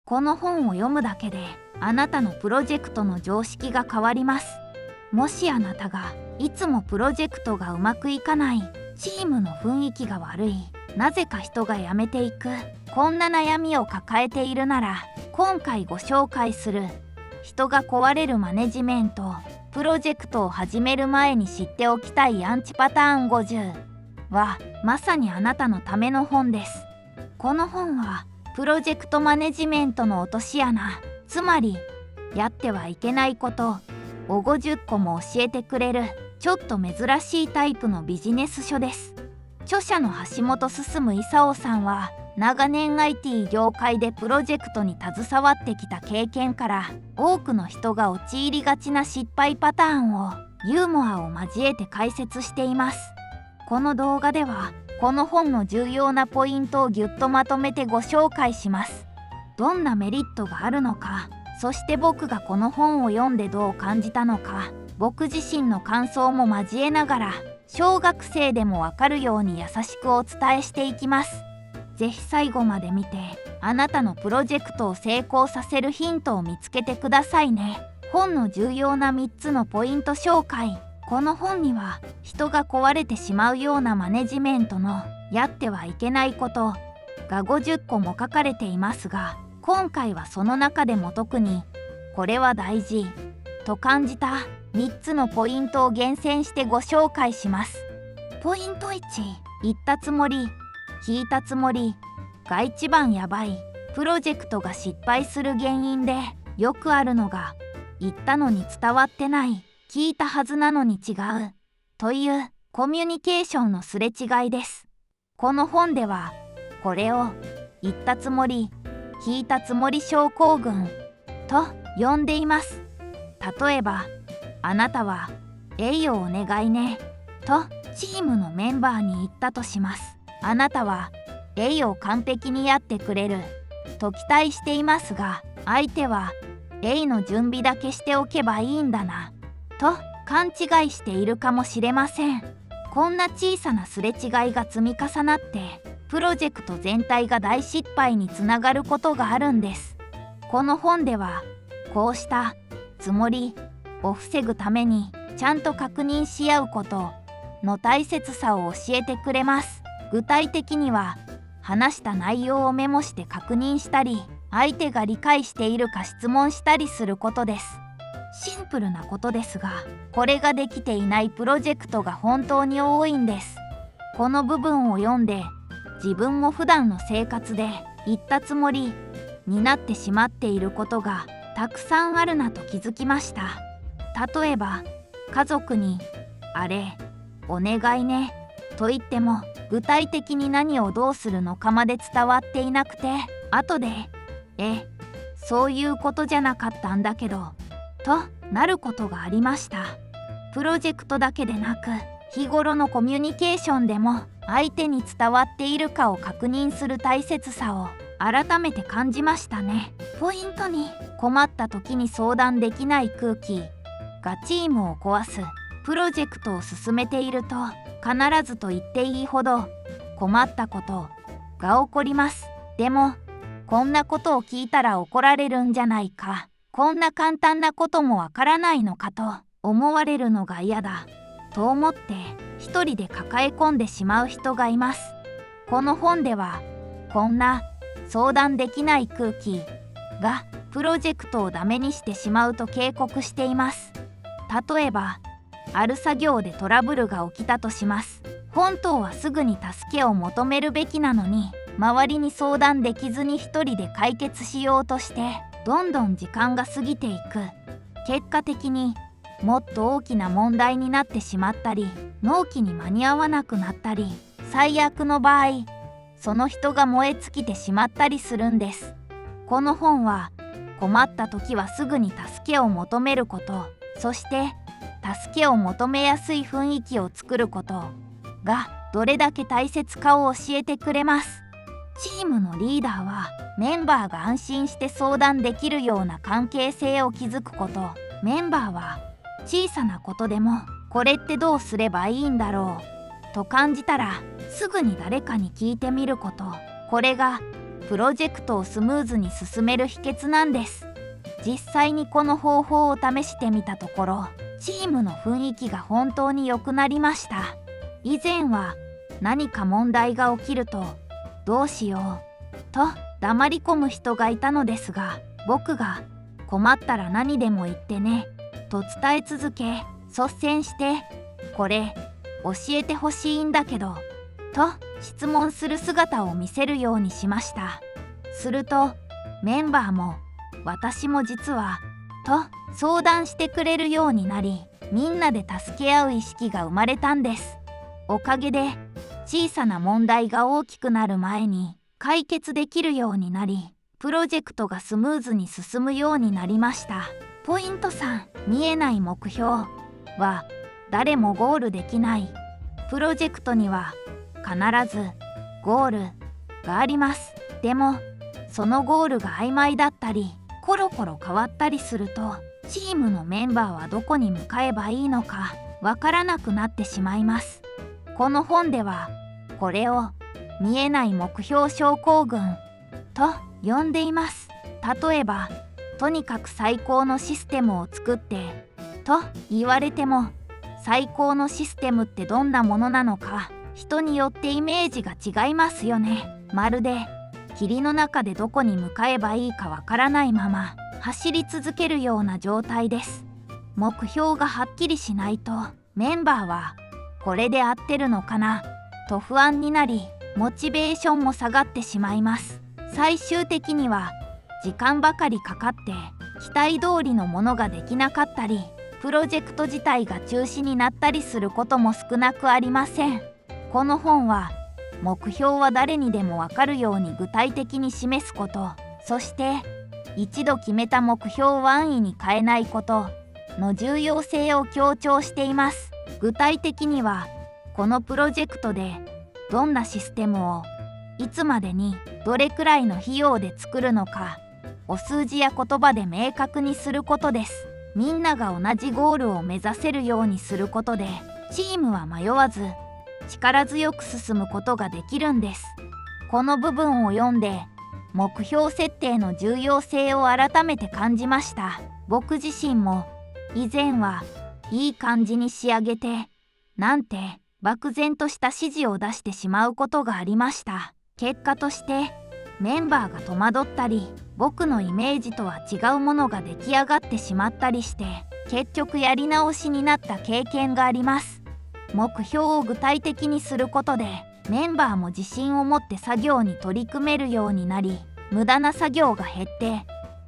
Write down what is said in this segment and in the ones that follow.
この本を読むだけであなたのプロジェクトの常識が変わります。もしあなたがいつもプロジェクトがうまくいかない、チームの雰囲気が悪い、なぜか人が辞めていく、こんな悩みを抱えているなら、今回ご紹介する人が壊れるマネジメント、プロジェクトを始める前に知っておきたいアンチパターン50はまさにあなたのための本です。この本はプロジェクトマネジメントの落とし穴、つまりやってはいけないことを50個も教えてくれるちょっと珍しいタイプのビジネス書です。著者の橋本進勲さんは長年 IT 業界でプロジェクトに携わってきた経験から、多くの人が陥りがちな失敗パターンをユーモアを交えて解説しています。この動画ではこの本の重要なポイントをぎゅっとまとめてご紹介します。どんなメリットがあるのか、そして僕がこの本を読んでどう感じたのか、僕自身の感想も交えながら、小学生でもわかるように優しくお伝えしていきます。ぜひ最後まで見て、あなたのプロジェクトを成功させるヒントを見つけてくださいね。本の重要な3つのポイント紹介。この本には人が壊れてしまうようなマネジメントのやってはいけないことが50個も書かれていますが、今回はその中でも特にこれは大事と感じた3つのポイントを厳選してご紹介します。ポイント1、言ったつもり聞いたつもりが一番やばい。プロジェクトが失敗する原因でよくあるのが、言ったのに伝わってない、聞いたはずなのに違うというコミュニケーションのすれ違いです。この本ではこれを言ったつもり聞いたつもり症候群と呼んでいます。例えば、あなたは「えいをお願いね」とチームのメンバーに言ったとします。あなたは「えいを完璧にやってくれる」と期待していますが、相手は「えいの準備だけしておけばいいんだな」と勘違いしているかもしれません。こんな小さなすれ違いが積み重なって、プロジェクト全体が大失敗につながることがあるんです。この本ではこうしたつもりを防ぐためにちゃんと確認し合うことの大切さを教えてくれます。具体的には、話した内容をメモして確認したり、相手が理解しているか質問したりすることです。シンプルなことですが、これができていないプロジェクトが本当に多いんです。この部分を読んで、自分も普段の生活で言ったつもりになってしまっていることがたくさんあるなと気づきました。例えば、家族に「あれお願いね」と言っても、具体的に何をどうするのかまで伝わっていなくて、後で「そういうことじゃなかったんだけど」となることがありました。プロジェクトだけでなく、日頃のコミュニケーションでも相手に伝わっているかを確認する大切さを改めて感じましたね。ポイントに、困った時に相談できない空気がチームを壊す。プロジェクトを進めていると、必ずと言っていいほど困ったことが起こります。でも、こんなことを聞いたら怒られるんじゃないか、こんな簡単なこともわからないのかと思われるのが嫌だと思って一人で抱え込んでしまう人がいます。この本では、こんな相談できない空気がプロジェクトをダメにしてしまうと警告しています。例えば、ある作業でトラブルが起きたとします。本当はすぐに助けを求めるべきなのに、周りに相談できずに一人で解決しようとして、どんどん時間が過ぎていく。結果的にもっと大きな問題になってしまったり、納期に間に合わなくなったり、最悪の場合、その人が燃え尽きてしまったりするんです。この本は、困った時はすぐに助けを求めること、そして助けを求めやすい雰囲気を作ることがどれだけ大切かを教えてくれます。チームのリーダーは、メンバーが安心して相談できるような関係性を築くこと。メンバーは小さなことでも、これってどうすればいいんだろうと感じたら、すぐに誰かに聞いてみること。これがプロジェクトをスムーズに進める秘訣なんです。実際にこの方法を試してみたところ、チームの雰囲気が本当に良くなりました。以前は何か問題が起きるとどうしようと黙り込む人がいたのですが、僕が困ったら何でも言ってねと伝え続け、率先してこれ教えてほしいんだけどと質問する姿を見せるようにしました。するとメンバーも私も実はと相談してくれるようになり、みんなで助け合う意識が生まれたんです。おかげで小さな問題が大きくなる前に解決できるようになり、プロジェクトがスムーズに進むようになりました。ポイント3、見えない目標は誰もゴールできない。プロジェクトには必ずゴールがあります。でもそのゴールが曖昧だったりコロコロ変わったりすると、チームのメンバーはどこに向かえばいいのかわからなくなってしまいます。この本ではこれを見えない目標症候群と呼んでいます。例えばとにかく最高のシステムを作ってと言われても、最高のシステムってどんなものなのか人によってイメージが違いますよね。まるで霧の中でどこに向かえばいいかわからないまま走り続けるような状態です。目標がはっきりしないと、メンバーはこれで合ってるのかなと不安になり、モチベーションも下がってしまいます。最終的には時間ばかりかかって期待通りのものができなかったり、プロジェクト自体が中止になったりすることも少なくありません。この本は目標は誰にでもわかるように具体的に示すこと、そして一度決めた目標を安易に変えないことの重要性を強調しています。具体的にはこのプロジェクトでどんなシステムをいつまでにどれくらいの費用で作るのか、お数字や言葉で明確にすることです。みんなが同じゴールを目指せるようにすることで、チームは迷わず力強く進むことができるんです。この部分を読んで目標設定の重要性を改めて感じました。僕自身も以前はいい感じに仕上げてなんて漠然とした指示を出してしまうことがありました。結果としてメンバーが戸惑ったり、僕のイメージとは違うものが出来上がってしまったりして、結局やり直しになった経験があります。目標を具体的にすることでメンバーも自信を持って作業に取り組めるようになり、無駄な作業が減って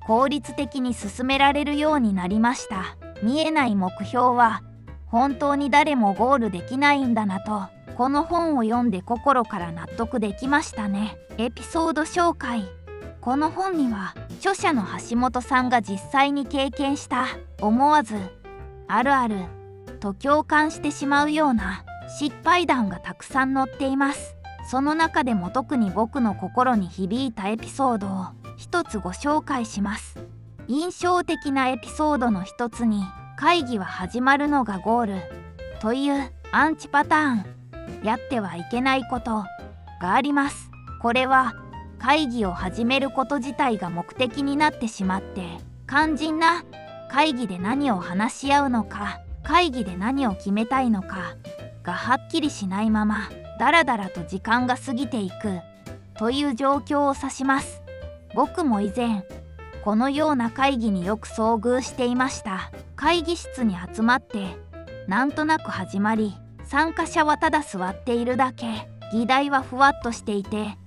効率的に進められるようになりました。見えない目標は本当に誰もゴールできないんだなと、この本を読んで心から納得できましたね。エピソード紹介。この本には著者の橋本さんが実際に経験した思わずあるあると共感してしまうような失敗談がたくさん載っています。その中でも特に僕の心に響いたエピソードを一つご紹介します。印象的なエピソードの一つに、会議は始まるのがゴールというアンチパターン、やってはいけないことがあります。これは会議を始めること自体が目的になってしまって、肝心な会議で何を話し合うのか、会議で何を決めたいのかがはっきりしないままだらだらと時間が過ぎていくという状況を指します。僕も以前このような会議によく遭遇していました。会議室に集まってなんとなく始まり、参加者はただ座っているだけ、議題はふわっとしていて、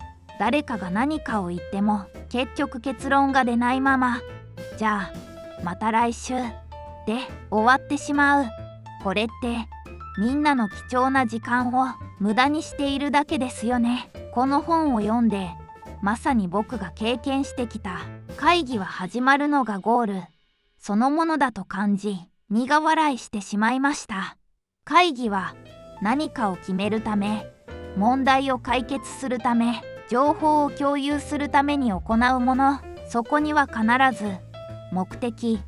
誰かが何かを言っても結局結論が出ないまま、じゃあまた来週で終わってしまう。これってみんなの貴重な時間を無駄にしているだけですよね。この本を読んでまさに僕が経験してきた会議は始まるのがゴールそのものだと感じ、苦笑いしてしまいました。会議は何かを決めるため、問題を解決するため、情報を共有するために行うもの。そこには必ず目的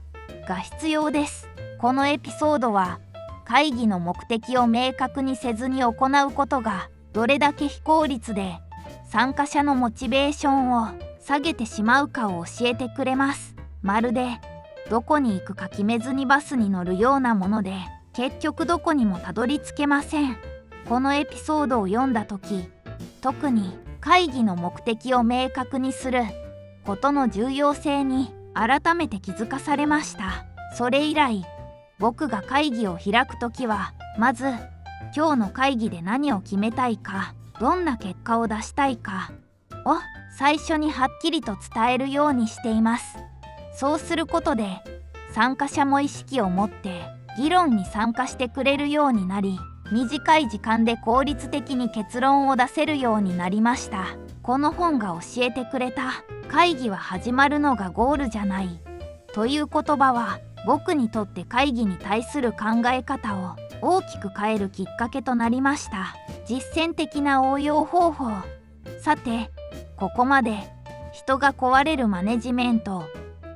が必要です。このエピソードは会議の目的を明確にせずに行うことがどれだけ非効率で参加者のモチベーションを下げてしまうかを教えてくれます。まるでどこに行くか決めずにバスに乗るようなもので、結局どこにもたどり着けません。このエピソードを読んだ時、特に会議の目的を明確にすることの重要性に改めて気づかされました。それ以来、僕が会議を開くときは、まず今日の会議で何を決めたいか、どんな結果を出したいかを最初にはっきりと伝えるようにしています。そうすることで参加者も意識を持って議論に参加してくれるようになり、短い時間で効率的に結論を出せるようになりました。この本が教えてくれた会議は始まるのがゴールじゃないという言葉は、僕にとって会議に対する考え方を大きく変えるきっかけとなりました。実践的な応用方法。さて、ここまで人が壊れるマネジメント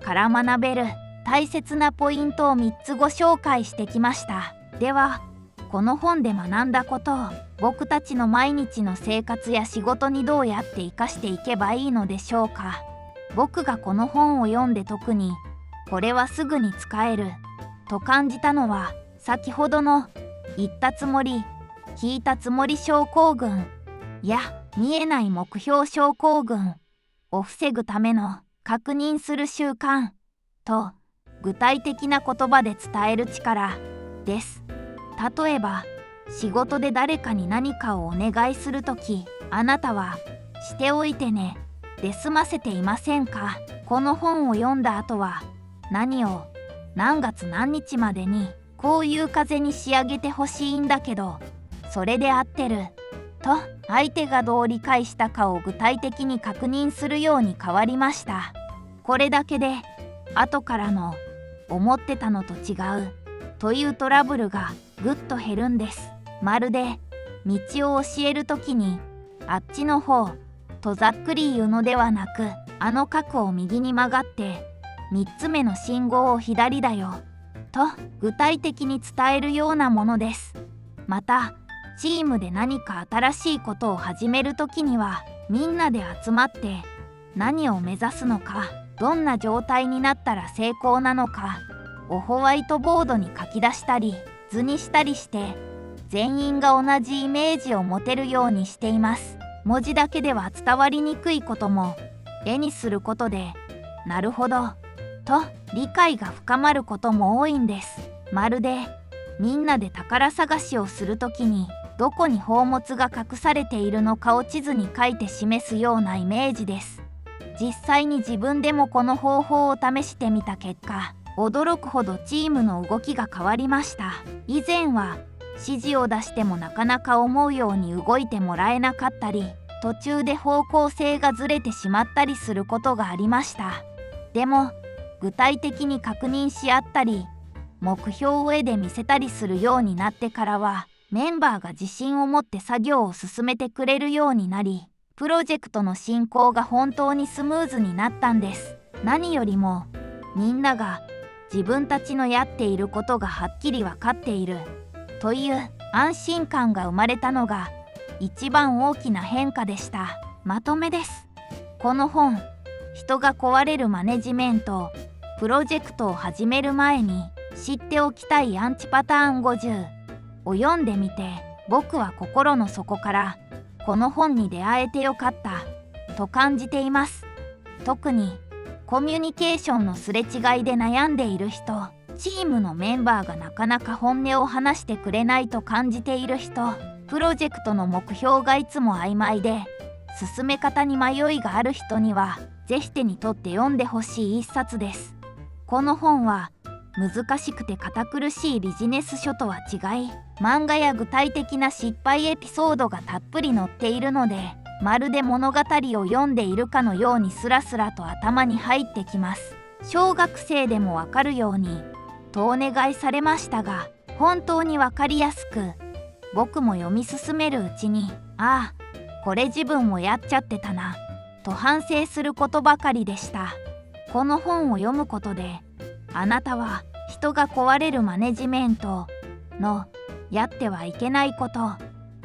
から学べる大切なポイントを3つご紹介してきました。では、この本で学んだことを僕たちの毎日の生活や仕事にどうやって活かしていけばいいのでしょうか。僕がこの本を読んで特にこれはすぐに使えると感じたのは、先ほどの言ったつもり聞いたつもり症候群や見えない目標症候群を防ぐための確認する習慣と具体的な言葉で伝える力です。例えば、仕事で誰かに何かをお願いするとき、あなたはしておいてねで済ませていませんか。この本を読んだ後は、何を何月何日までにこういう風に仕上げてほしいんだけど、それで合ってると相手がどう理解したかを具体的に確認するように変わりました。これだけで後からの思ってたのと違うというトラブルがぐっと減るんです。まるで道を教えるときに、あっちの方とざっくり言うのではなく、あの角を右に曲がって3つ目の信号を左だよと具体的に伝えるようなものです。また、チームで何か新しいことを始めるときには、みんなで集まって何を目指すのか、どんな状態になったら成功なのかをホワイトボードに書き出したり図にしたりして、全員が同じイメージを持てるようにしています。文字だけでは伝わりにくいことも絵にすることで、なるほどと理解が深まることも多いんです。まるでみんなで宝探しをするときに、どこに宝物が隠されているのかを地図に書いて示すようなイメージです。実際に自分でもこの方法を試してみた結果、驚くほどチームの動きが変わりました。以前は指示を出してもなかなか思うように動いてもらえなかったり、途中で方向性がずれてしまったりすることがありました。でも具体的に確認し合ったり、目標を絵で見せたりするようになってからは、メンバーが自信を持って作業を進めてくれるようになり、プロジェクトの進行が本当にスムーズになったんです。何よりもみんなが自分たちのやっていることがはっきり分かっているという安心感が生まれたのが一番大きな変化でした。まとめです。この本、人が壊れるマネジメントプロジェクトを始める前に知っておきたいアンチパターン50を読んでみて、僕は心の底からこの本に出会えてよかったと感じています。特にコミュニケーションのすれ違いで悩んでいる人、チームのメンバーがなかなか本音を話してくれないと感じている人、プロジェクトの目標がいつも曖昧で進め方に迷いがある人にはぜひ手に取って読んでほしい一冊です。この本は難しくて堅苦しいビジネス書とは違い、漫画や具体的な失敗エピソードがたっぷり載っているので、まるで物語を読んでいるかのようにスラスラと頭に入ってきます。小学生でもわかるようにとお願いされましたが、本当にわかりやすく、僕も読み進めるうちに、ああ、これ自分もやっちゃってたなと反省することばかりでした。この本を読むことで、あなたは人が壊れるマネジメントのやってはいけないこと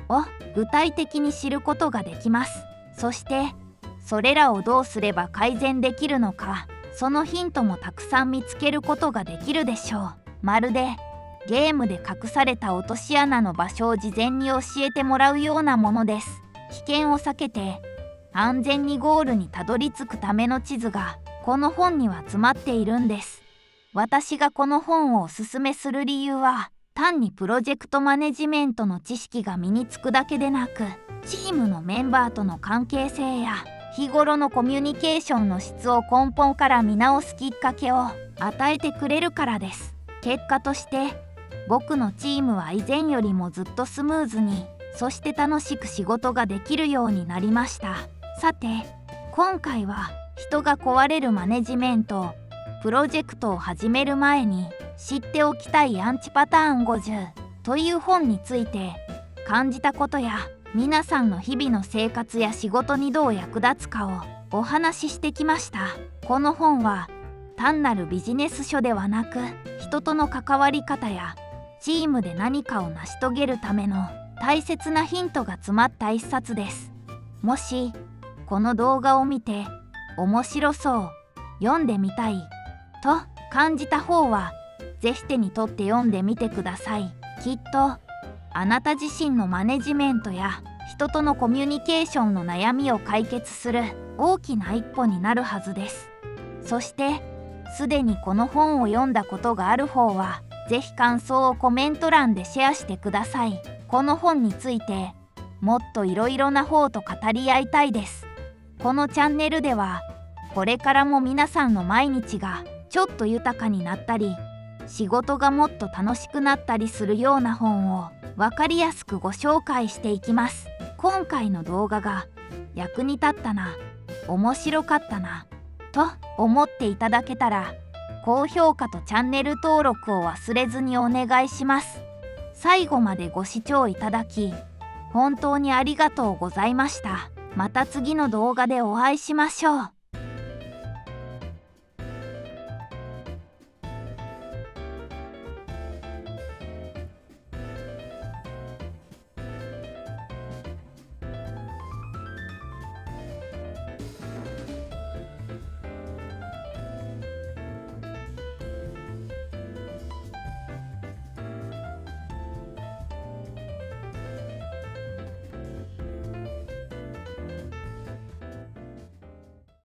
を具体的に知ることができます。そしてそれらをどうすれば改善できるのか、そのヒントもたくさん見つけることができるでしょう。まるでゲームで隠された落とし穴の場所を事前に教えてもらうようなものです。危険を避けて安全にゴールにたどり着くための地図がこの本には詰まっているんです。私がこの本をおすすめする理由は、単にプロジェクトマネジメントの知識が身につくだけでなく、チームのメンバーとの関係性や日頃のコミュニケーションの質を根本から見直すきっかけを与えてくれるからです。結果として僕のチームは以前よりもずっとスムーズに、そして楽しく仕事ができるようになりました。さて、今回は人が壊れるマネジメント、プロジェクトを始める前に知っておきたいアンチパターン50という本について、感じたことや皆さんの日々の生活や仕事にどう役立つかをお話ししてきました。この本は単なるビジネス書ではなく、人との関わり方やチームで何かを成し遂げるための大切なヒントが詰まった一冊です。もしこの動画を見て面白そう、読んでみたいと感じた方は、ぜひ手に取って読んでみてください。きっとあなた自身のマネジメントや人とのコミュニケーションの悩みを解決する大きな一歩になるはずです。そしてすでにこの本を読んだことがある方は、ぜひ感想をコメント欄でシェアしてください。この本についてもっといろいろな方と語り合いたいです。このチャンネルではこれからも皆さんの毎日がちょっと豊かになったり、仕事がもっと楽しくなったりするような本を分かりやすくご紹介していきます。今回の動画が役に立ったな、面白かったなと思っていただけたら、高評価とチャンネル登録を忘れずにお願いします。最後までご視聴いただき本当にありがとうございました。また次の動画でお会いしましょう。